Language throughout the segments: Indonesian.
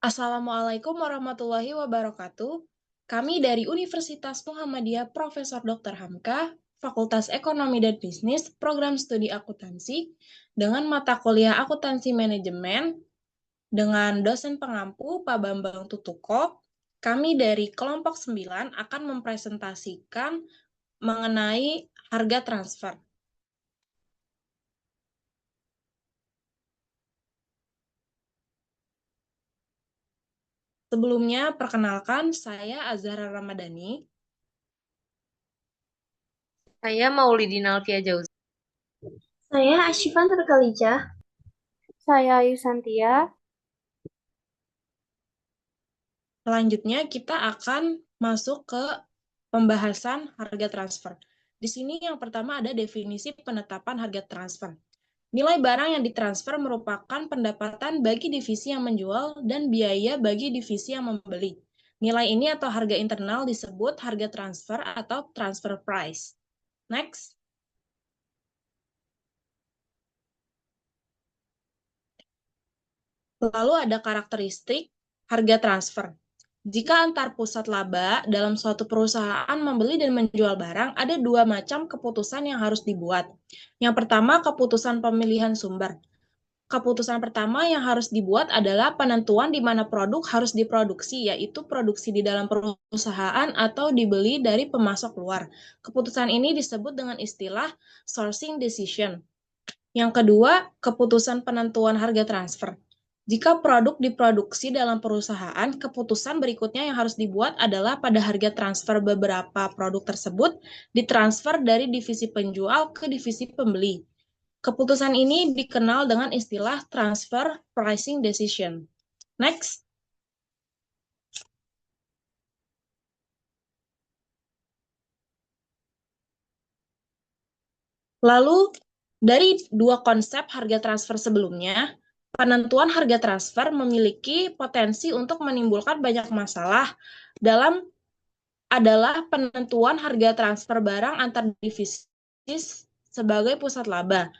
Assalamualaikum warahmatullahi wabarakatuh. Kami dari Universitas Muhammadiyah Profesor Dr. Hamka, Fakultas Ekonomi dan Bisnis, Program Studi Akuntansi, dengan mata kuliah Akuntansi Manajemen, dengan dosen pengampu Pak Bambang Tutuko, kami dari kelompok 9 akan mempresentasikan mengenai harga transfer. Sebelumnya, perkenalkan, saya Azhara Ramadhani. Saya Maulidin Alfia Jauzi. Saya Asyifan Turkalija. Saya Ayu Santia. Selanjutnya kita akan masuk ke pembahasan harga transfer. Di sini yang pertama ada definisi penetapan harga transfer. Nilai barang yang ditransfer merupakan pendapatan bagi divisi yang menjual dan biaya bagi divisi yang membeli. Nilai ini atau harga internal disebut harga transfer atau transfer price. Next. Lalu ada karakteristik harga transfer. Jika antar pusat laba dalam suatu perusahaan membeli dan menjual barang, ada dua macam keputusan yang harus dibuat. Yang pertama, keputusan pemilihan sumber. Keputusan pertama yang harus dibuat adalah penentuan di mana produk harus diproduksi, yaitu produksi di dalam perusahaan atau dibeli dari pemasok luar. Keputusan ini disebut dengan istilah sourcing decision. Yang kedua, keputusan penentuan harga transfer. Jika produk diproduksi dalam perusahaan, keputusan berikutnya yang harus dibuat adalah pada harga transfer beberapa produk tersebut ditransfer dari divisi penjual ke divisi pembeli. Keputusan ini dikenal dengan istilah transfer pricing decision. Next. Lalu, dari dua konsep harga transfer sebelumnya, penentuan harga transfer memiliki potensi untuk menimbulkan banyak masalah dalam adalah penentuan harga transfer barang antar divisi sebagai pusat laba.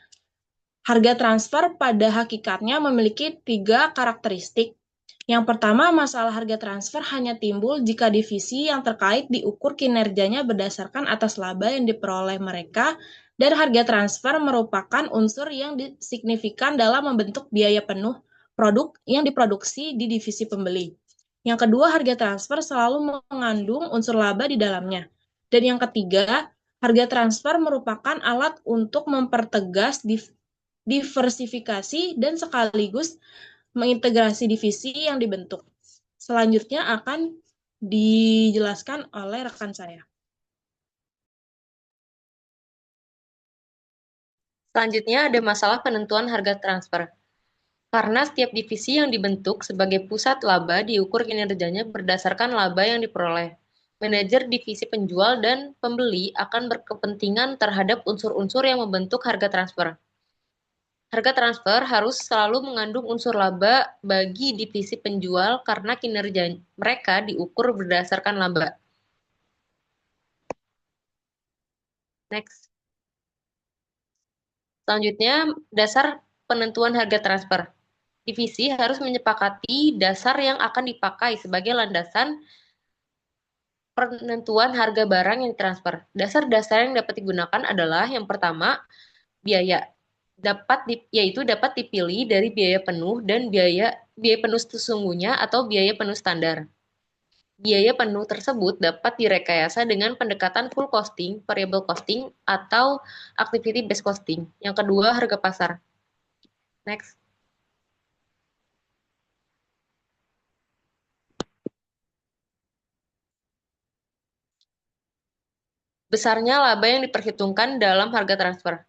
Harga transfer pada hakikatnya memiliki tiga karakteristik. Yang pertama, masalah harga transfer hanya timbul jika divisi yang terkait diukur kinerjanya berdasarkan atas laba yang diperoleh mereka, dan harga transfer merupakan unsur yang signifikan dalam membentuk biaya penuh produk yang diproduksi di divisi pembeli. Yang kedua, harga transfer selalu mengandung unsur laba di dalamnya. Dan yang ketiga, harga transfer merupakan alat untuk mempertegas diversifikasi dan sekaligus mengintegrasi divisi yang dibentuk. Selanjutnya akan dijelaskan oleh rekan saya. Selanjutnya ada masalah penentuan harga transfer. Karena setiap divisi yang dibentuk sebagai pusat laba diukur kinerjanya berdasarkan laba yang diperoleh. Manajer divisi penjual dan pembeli akan berkepentingan terhadap unsur-unsur yang membentuk harga transfer. Harga transfer harus selalu mengandung unsur laba bagi divisi penjual karena kinerja mereka diukur berdasarkan laba. Next. Selanjutnya, dasar penentuan harga transfer. Divisi harus menyepakati dasar yang akan dipakai sebagai landasan penentuan harga barang yang ditransfer. Dasar-dasar yang dapat digunakan adalah yang pertama, biaya. Yaitu dapat dipilih dari biaya penuh dan biaya penuh sesungguhnya atau biaya penuh standar. Biaya penuh tersebut dapat direkayasa dengan pendekatan full costing, variable costing, atau activity based costing. Yang kedua, harga pasar. Next. Besarnya laba yang diperhitungkan dalam harga transfer.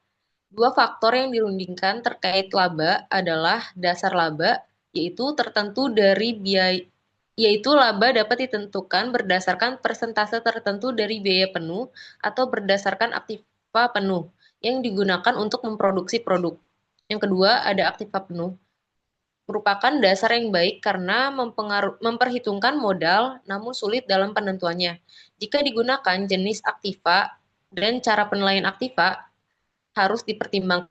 Dua faktor yang dirundingkan terkait laba adalah dasar laba, yaitu tertentu dari biaya, yaitu laba dapat ditentukan berdasarkan persentase tertentu dari biaya penuh atau berdasarkan aktiva penuh yang digunakan untuk memproduksi produk. Yang kedua, ada aktiva penuh. Merupakan dasar yang baik karena memperhitungkan modal namun sulit dalam penentuannya. Jika digunakan jenis aktiva dan cara penilaian aktiva harus dipertimbangkan.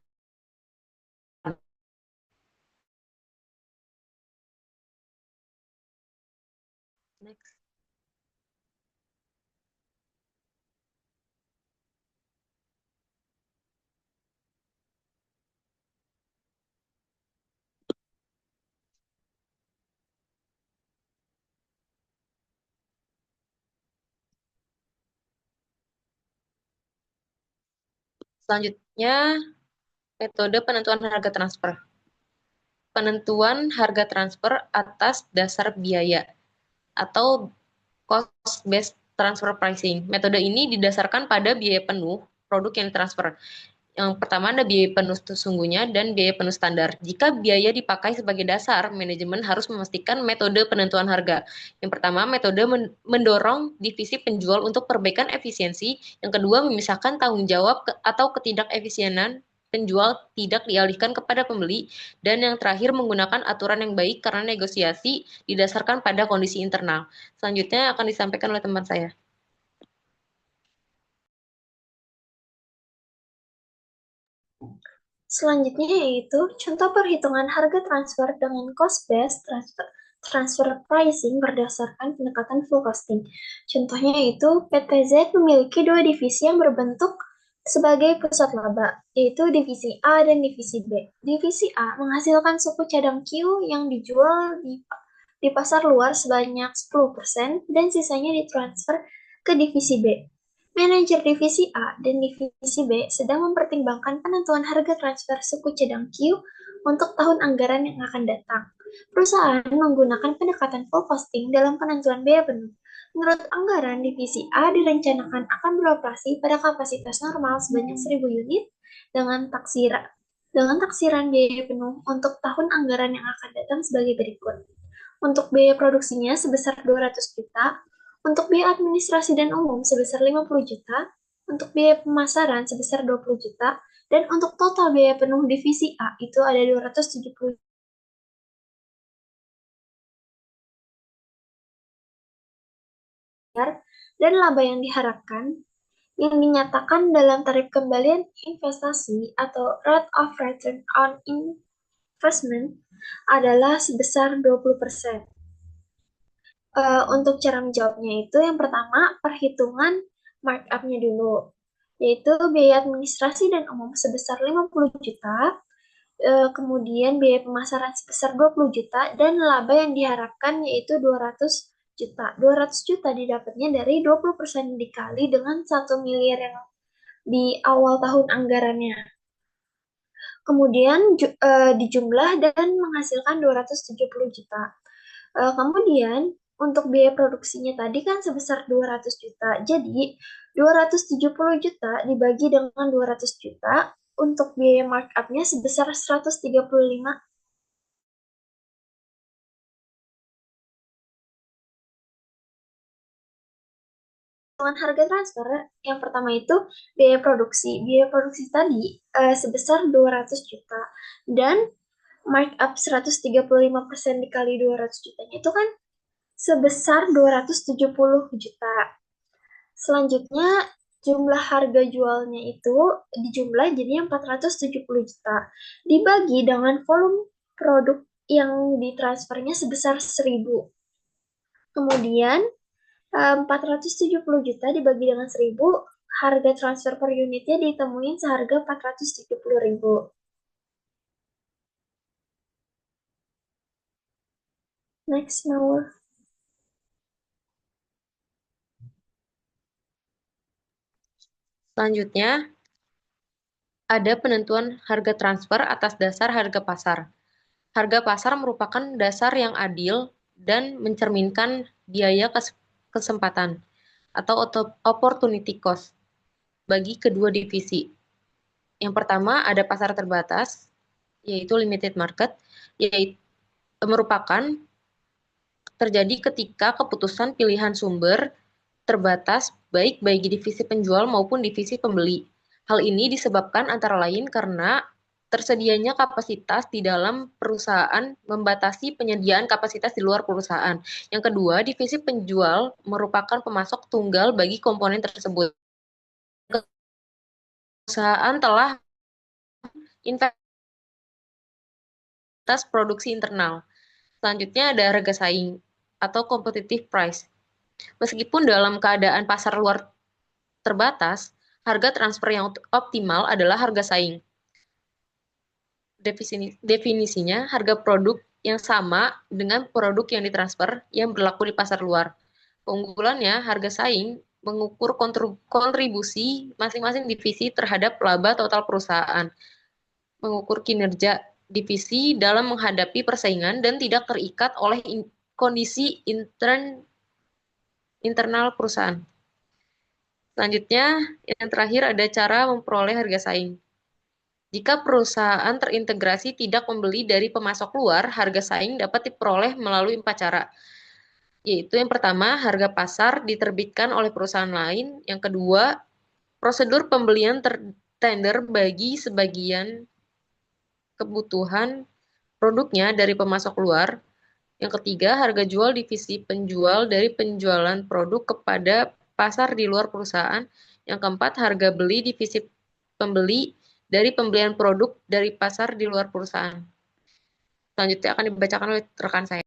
Selanjutnya, metode penentuan harga transfer. Penentuan harga transfer atas dasar biaya atau cost-based transfer pricing. Metode ini didasarkan pada biaya penuh produk yang ditransfer. Yang pertama ada biaya penuh sesungguhnya dan biaya penuh standar. Jika biaya dipakai sebagai dasar, manajemen harus memastikan metode penentuan harga. Yang pertama, metode mendorong divisi penjual untuk perbaikan efisiensi. Yang kedua, memisahkan tanggung jawab atau ketidakefisienan penjual tidak dialihkan kepada pembeli. Dan yang terakhir, menggunakan aturan yang baik karena negosiasi didasarkan pada kondisi internal. Selanjutnya akan disampaikan oleh teman saya. Selanjutnya yaitu contoh perhitungan harga transfer dengan cost-based transfer pricing berdasarkan pendekatan full costing. Contohnya yaitu PTZ memiliki dua divisi yang berbentuk sebagai pusat laba, yaitu divisi A dan divisi B. Divisi A menghasilkan suku cadang Q yang dijual di pasar luar sebanyak 10% dan sisanya ditransfer ke divisi B. Manajer divisi A dan divisi B sedang mempertimbangkan penentuan harga transfer suku cadang Q untuk tahun anggaran yang akan datang. Perusahaan menggunakan pendekatan full costing dalam penentuan biaya penuh. Menurut anggaran, divisi A direncanakan akan beroperasi pada kapasitas normal sebanyak 1.000 unit dengan taksiran biaya penuh untuk tahun anggaran yang akan datang sebagai berikut. Untuk biaya produksinya sebesar 200 juta, untuk biaya administrasi dan umum sebesar 50 juta, untuk biaya pemasaran sebesar 20 juta, dan untuk total biaya penuh divisi A itu ada 270 miliar, dan laba yang diharapkan yang dinyatakan dalam tarif kembalian investasi atau rate of return on investment adalah sebesar 20%. Untuk cara menjawabnya itu yang pertama perhitungan markup-nya dulu, yaitu biaya administrasi dan umum sebesar 50 juta, kemudian biaya pemasaran sebesar 20 juta, dan laba yang diharapkan yaitu 200 juta. 200 juta didapatnya dari 20% dikali dengan 1 miliar yang di awal tahun anggarannya. Kemudian dijumlah dan menghasilkan 270 juta. Kemudian untuk biaya produksinya tadi kan sebesar 200 juta. Jadi 270 juta dibagi dengan 200 juta untuk biaya markup-nya sebesar 135. Dengan harga transfer, yang pertama itu biaya produksi. Biaya produksi tadi sebesar 200 juta. Dan markup 135% dikali 200 jutanya itu kan sebesar 270 juta. Selanjutnya jumlah harga jualnya itu dijumlah jadi 470 juta. Dibagi dengan volume produk yang ditransfernya sebesar 1.000. Kemudian 470 juta dibagi dengan 1.000, harga transfer per unitnya ditemuin seharga 470.000. Next, Mawar. Selanjutnya, ada penentuan harga transfer atas dasar harga pasar. Harga pasar merupakan dasar yang adil dan mencerminkan biaya kesempatan atau opportunity cost bagi kedua divisi. Yang pertama ada pasar terbatas, yaitu limited market, yaitu merupakan terjadi ketika keputusan pilihan sumber terbatas baik bagi divisi penjual maupun divisi pembeli. Hal ini disebabkan antara lain karena tersedianya kapasitas di dalam perusahaan membatasi penyediaan kapasitas di luar perusahaan. Yang kedua, divisi penjual merupakan pemasok tunggal bagi komponen tersebut. Perusahaan telah investasi produksi internal. Selanjutnya ada harga saing atau competitive price. Meskipun dalam keadaan pasar luar terbatas, harga transfer yang optimal adalah harga saing. Definisinya, harga produk yang sama dengan produk yang ditransfer yang berlaku di pasar luar. Keunggulannya, harga saing mengukur kontribusi masing-masing divisi terhadap laba total perusahaan, mengukur kinerja divisi dalam menghadapi persaingan dan tidak terikat oleh kondisi internal perusahaan. Selanjutnya, yang terakhir ada cara memperoleh harga saing. Jika perusahaan terintegrasi tidak membeli dari pemasok luar, harga saing dapat diperoleh melalui 4 cara. Yaitu yang pertama, harga pasar diterbitkan oleh perusahaan lain. Yang kedua, prosedur pembelian tender bagi sebagian kebutuhan produknya dari pemasok luar. Yang ketiga, harga jual divisi penjual dari penjualan produk kepada pasar di luar perusahaan. Yang keempat, harga beli divisi pembeli dari pembelian produk dari pasar di luar perusahaan. Selanjutnya akan dibacakan oleh rekan saya.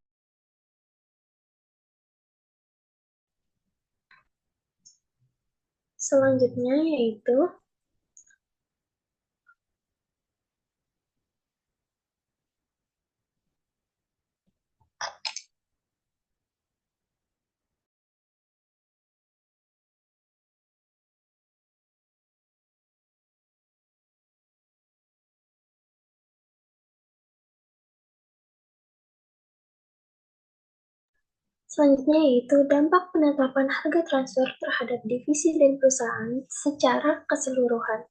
Selanjutnya yaitu dampak penetapan harga transfer terhadap divisi dan perusahaan secara keseluruhan.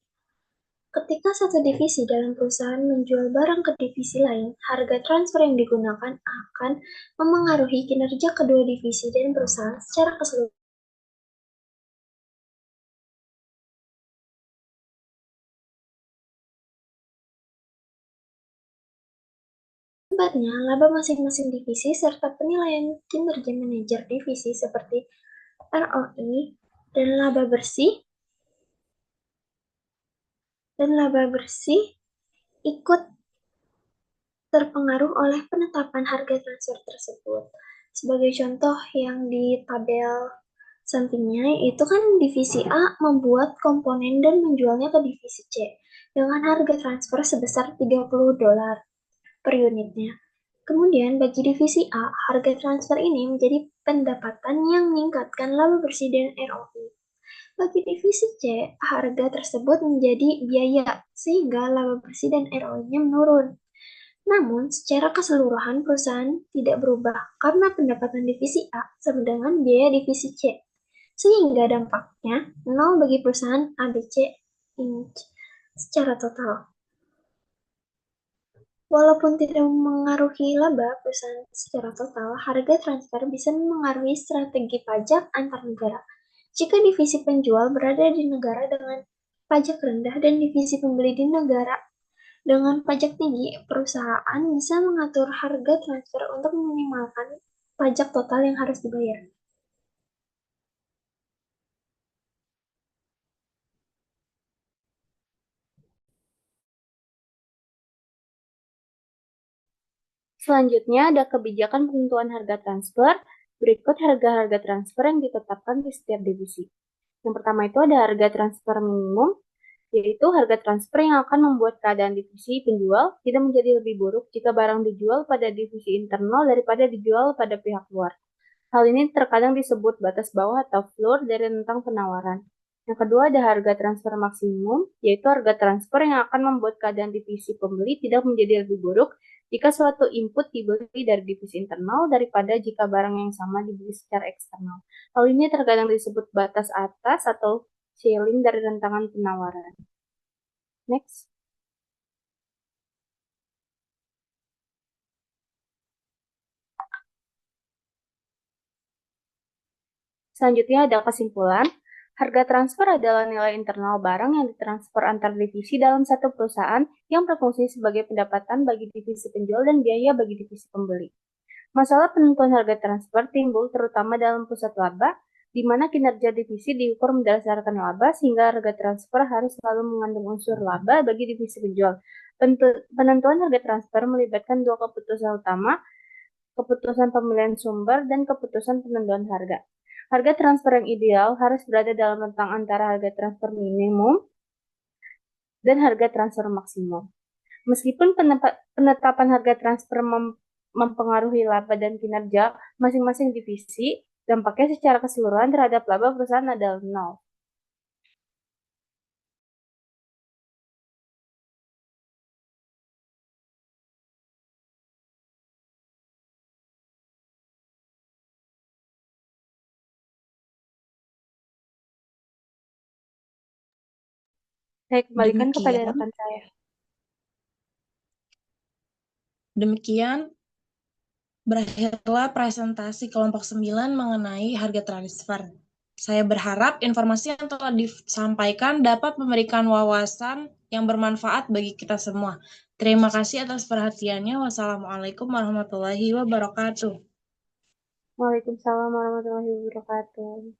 Ketika satu divisi dalam perusahaan menjual barang ke divisi lain, harga transfer yang digunakan akan memengaruhi kinerja kedua divisi dan perusahaan secara keseluruhan. Akibatnya, laba masing-masing divisi serta penilaian kinerja manajer divisi seperti ROI dan laba bersih ikut terpengaruh oleh penetapan harga transfer tersebut. Sebagai contoh yang di tabel sampingnya, itu kan divisi A membuat komponen dan menjualnya ke divisi C dengan harga transfer sebesar $30 per unitnya. Kemudian bagi divisi A, harga transfer ini menjadi pendapatan yang meningkatkan laba bersih dan ROI. Bagi divisi C, harga tersebut menjadi biaya sehingga laba bersih dan ROI-nya menurun. Namun, secara keseluruhan perusahaan tidak berubah karena pendapatan divisi A sama dengan biaya divisi C, sehingga dampaknya nol bagi perusahaan ABC Inc. secara total. Walaupun tidak memengaruhi laba perusahaan secara total, harga transfer bisa memengaruhi strategi pajak antar negara. Jika divisi penjual berada di negara dengan pajak rendah dan divisi pembeli di negara dengan pajak tinggi, perusahaan bisa mengatur harga transfer untuk meminimalkan pajak total yang harus dibayar. Selanjutnya ada kebijakan penentuan harga transfer. Berikut harga-harga transfer yang ditetapkan di setiap divisi. Yang pertama itu ada harga transfer minimum, yaitu harga transfer yang akan membuat keadaan divisi penjual tidak menjadi lebih buruk jika barang dijual pada divisi internal daripada dijual pada pihak luar. Hal ini terkadang disebut batas bawah atau floor dari rentang penawaran. Yang kedua ada harga transfer maksimum, yaitu harga transfer yang akan membuat keadaan divisi pembeli tidak menjadi lebih buruk jika suatu input dibeli dari divisi internal daripada jika barang yang sama dibeli secara eksternal. Hal ini terkadang disebut batas atas atau ceiling dari rentangan penawaran. Next. Selanjutnya ada kesimpulan. Harga transfer adalah nilai internal barang yang ditransfer antar divisi dalam satu perusahaan yang berfungsi sebagai pendapatan bagi divisi penjual dan biaya bagi divisi pembeli. Masalah penentuan harga transfer timbul terutama dalam pusat laba, di mana kinerja divisi diukur berdasarkan laba sehingga harga transfer harus selalu mengandung unsur laba bagi divisi penjual. Penentuan harga transfer melibatkan dua keputusan utama, keputusan pemilihan sumber dan keputusan penentuan harga. Harga transfer yang ideal harus berada dalam rentang antara harga transfer minimum dan harga transfer maksimum. Meskipun penetapan harga transfer mempengaruhi laba dan kinerja masing-masing divisi, Dampaknya secara keseluruhan terhadap laba perusahaan adalah nol. Saya kembalikan kepada Demikian, rekan saya. demikian berakhirlah presentasi kelompok 9 mengenai harga transfer. Saya berharap informasi yang telah disampaikan dapat memberikan wawasan yang bermanfaat bagi kita semua. Terima kasih atas perhatiannya. Wassalamualaikum warahmatullahi wabarakatuh. Waalaikumsalam warahmatullahi wabarakatuh.